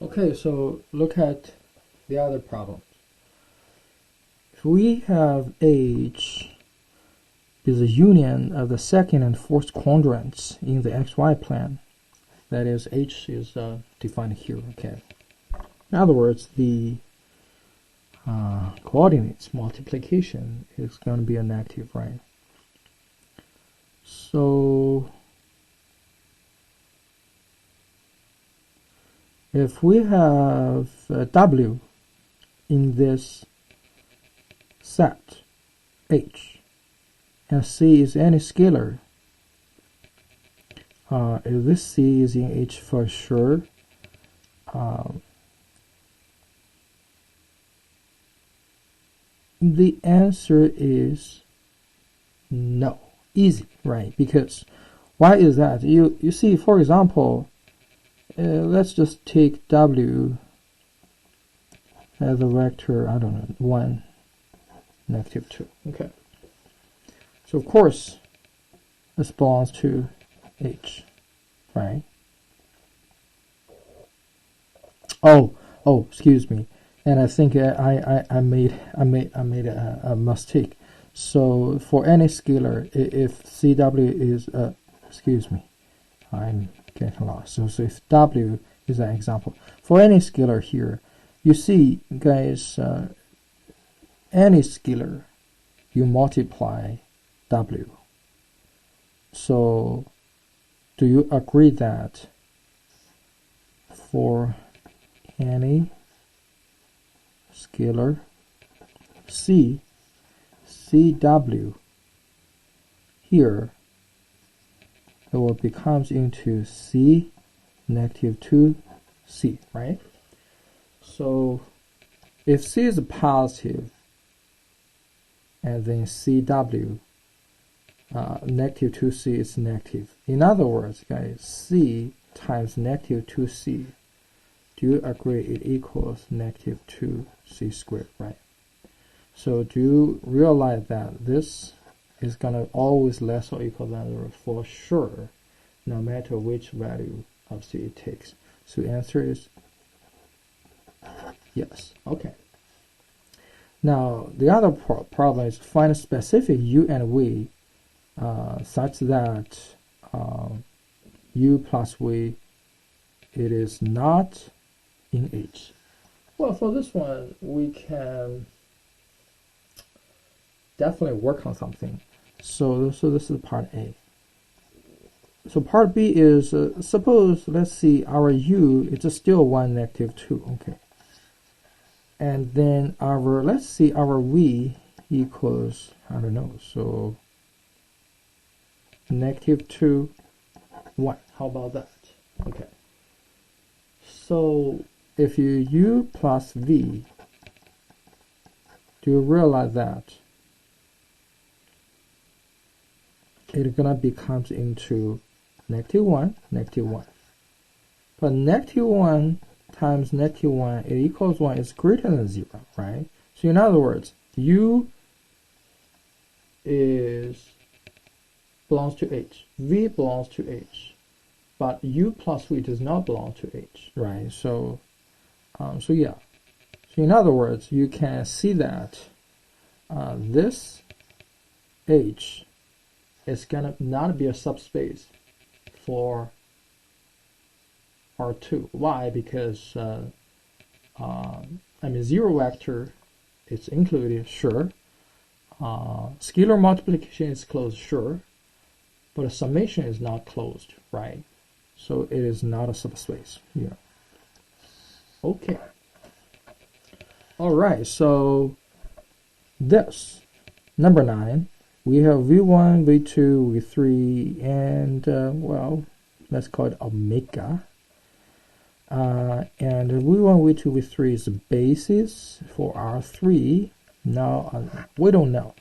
Okay, so look at the other problem. If we have H is a union of the second and fourth quadrants in the xy plane, that is, H is defined here, okay. In other words, the coordinates multiplication is going to be a negative, right? So if we have W in this set H and C is any scalar, if this C is in H for sure, the answer is no. Easy, right? Because why is that? You see, for example, let's just take W as a vector, I don't know, 1, -2. Okay. So of course, this belongs to H, right? Oh, excuse me. And I think I made a mistake. So for any scalar, if CW is excuse me, I'm getting lost. So if W is an example for any scalar here, you see, guys, any scalar you multiply W. So do you agree that for any scalar CW here, it will becomes into C -2C, right? So if C is positive and then CW -2C is negative. In other words, guys, C times -2C, do you agree it equals -2C squared, right? So do you realize that this is going to always less or equal than 0 for sure, no matter which value of C it takes? So the answer is yes. Okay. Now the other problem is find a specific U and V such that U plus V, it is not in H. Well, for this one, we can definitely work on something. So this is part A. So part B is, suppose, let's see, our U is still 1, -2, okay. And then let's see, our V equals, I don't know, so -2, 1. How about that? Okay. So if you U plus V, do you realize that it's gonna becomes into -1, -1. But -1 times -1, it equals 1 is greater than 0, right? So in other words, U belongs to H, V belongs to H, but U plus V does not belong to H, right? So yeah. So in other words, you can see that this H is gonna not be a subspace for R2. Why? Because I mean, zero vector is included, sure. Scalar multiplication is closed, sure, but a summation is not closed, right? So it is not a subspace. Yeah. Okay. All right. So this number 9. We have V1, V2, V3, and, well, let's call it omega. And V1, V2, V3 is the basis for R3. Now, we don't know.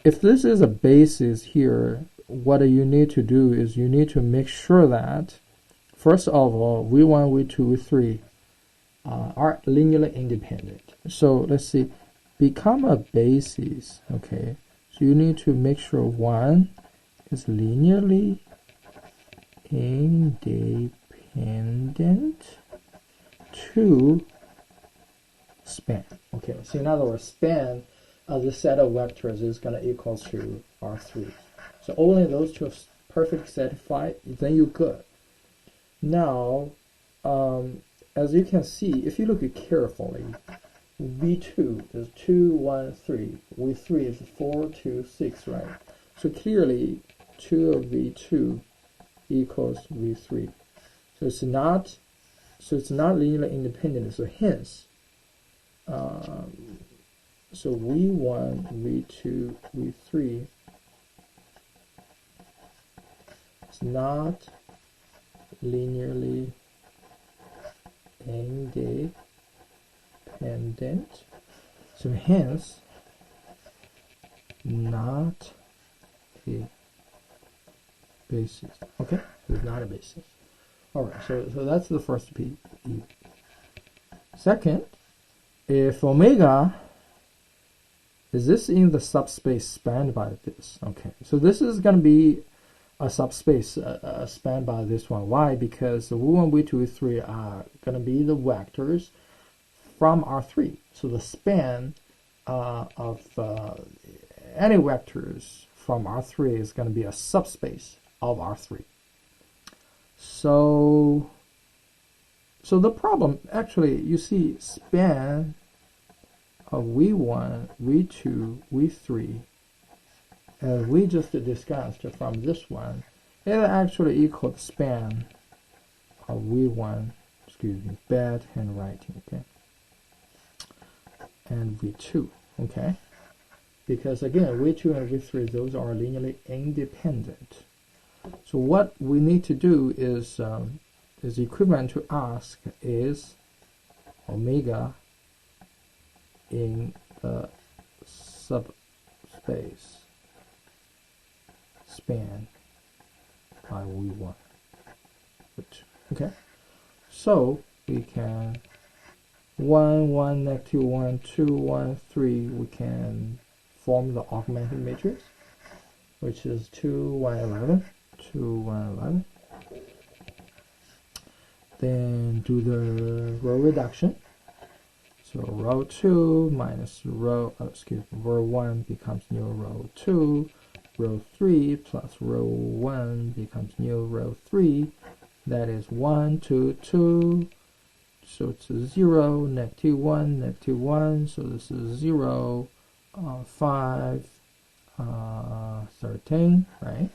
If this is a basis here, what you need to do is you need to make sure that, first of all, V1, V2, V3 are linearly independent. So let's see, become a basis, okay? So you need to make sure 1 is linearly independent, v2 span. Okay, so in other words, span of the set of vectors is going to equal to R3. So only those two are perfectly satisfied, then you're good. Now, as you can see, if you look carefully, V2 is 2, 1, 3. V3 is 4, 2, 6, right? So clearly, 2 of V2 equals V3. So it's not linearly independent. So hence, so V1, V2, V3 is not linearly independent. So hence, not a basis. Okay, so it's not a basis. All right, so that's the first P. Second, if omega is this in the subspace spanned by this? Okay, so this is going to be a subspace spanned by this one. Why? Because the V1, V2, V3 are going to be the vectors from R3. So the span of any vectors from R3 is going to be a subspace of R3. So the problem, actually, you see span of V1, V2, V3, as we just discussed from this one, it actually equals span of V1, excuse me, bad handwriting, okay, and V2, okay, because again, V2 and V3, those are linearly independent. So what we need to do is equivalent to ask is omega in the subspace span by V1. Okay, so we can 1, 1, negative 1, 2, 1, 3, we can form the augmented matrix, which is 2, 1, 11, 2, 1, 11. Then do the row reduction. So row 2 minus row, row 1 becomes new row 2. Row 3 plus row 1 becomes new row 3. That is 1, 2, 2. So it's a 0, negative 1, negative 1. So this is 0, 5, 13, right?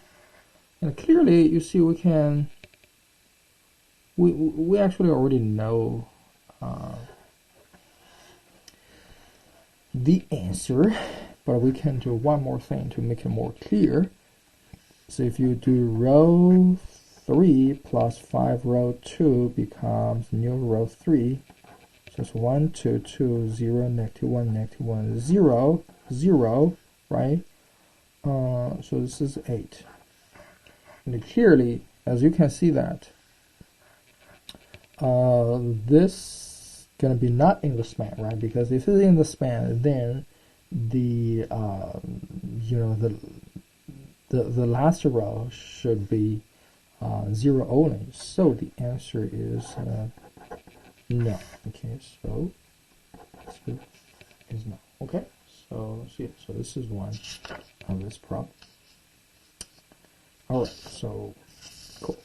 And clearly, you see, we can. We actually already know the answer, but we can do one more thing to make it more clear. So if you do row 3 plus 5 row 2 becomes new row 3. So it's 1, 2, 2, 0, negative 1, negative 1, 0, 0, right? So this is 8. And clearly, as you can see that, this gonna be not in the span, right? Because if it's in the span, then the the last row should be 0 only. So the answer is no. Okay, so is no. Okay, so this is one of this problem. All right, so cool.